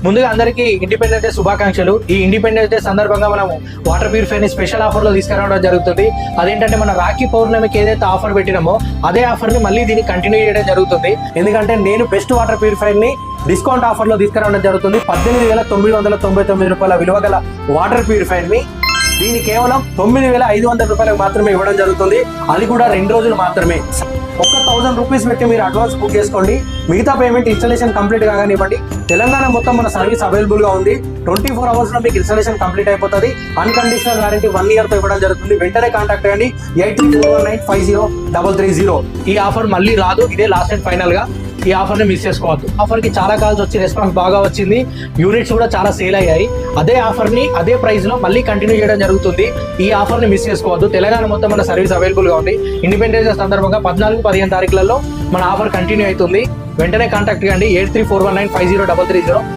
ముందుగా అందరికీ independence day శుభాకాంక్షలు. ఈ ఇండిపెండెన్స్ డే సందర్భంగా మనం వాటర్ ప్యూరిఫైర్ ని స్పెషల్ ఆఫర్ లో తీసుకురావడం జరుగుతుంది. అదేంటంటే మన రాఖీ పౌర్ణమికి ఏదైతే ఆఫర్ పెట్టినామో అదే ఆఫర్ ని మళ్ళీ దీన్ని కంటిన్యూ చేయడం జరుగుతుంది. ఎందుకంటే నేను బెస్ట్ వాటర్ ప్యూరిఫైర్ ని డిస్కౌంట్ ఆఫర్ లో తీసుకురావడం జరుగుతుంది. 18,999 రూపాయల విలువ గల వాటర్ ప్యూరిఫైర్ ని దీన్ని కేవలం 9,500 రూపాయలకు మాత్రమే ఇవ్వడం జరుగుతుంది. అది కూడా 2 రోజులు మాత్రమే. 1,000 రూపీస్ పెట్టి మీరు అడ్వాన్స్ బుక్ చేసుకోండి. మిగతా పేమెంట్ ఇన్స్టాలేషన్ కంప్లీట్ కానివ్వండి. తెలంగాణ మొత్తం మన సర్వీస్ అవైలబుల్ గా ఉంది. 24 అవర్స్ లో మీకు ఇన్స్టాలేషన్ కంప్లీట్ అయిపోతుంది. అన్కండిషనల్ వారంటీ 1 ఇయర్ తో ఇవ్వడం జరుగుతుంది. వెంటనే కాంటాక్ట్ అయ్యండి 8341950330. ఈ ఆఫర్ మళ్ళీ రాదు. ఇదే లాస్ట్ అండ్ ఫైనల్ గా. ఈ ఆఫర్ ని మిస్ చేసుకోవద్దు. ఆఫర్ కి చాలా కాల్స్ వచ్చి రెస్పాన్స్ బాగా వచ్చింది. యూనిట్స్ కూడా చాలా సేల్ అయ్యాయి. అదే ఆఫర్ ని అదే ప్రైస్ లో మళ్ళీ కంటిన్యూ చేయడం జరుగుతుంది. ఈ ఆఫర్ ని మిస్ చేసుకోవద్దు. తెలంగాణ మొత్తం మన సర్వీస్ అవైలబుల్ గా ఉంది. ఇండిపెండెన్స్ డే సందర్భంగా 14, 15 తారీఖులలో మన ఆఫర్ కంటిన్యూ అవుతుంది. వెంటనే కాంటాక్ట్ కండి 8341950330.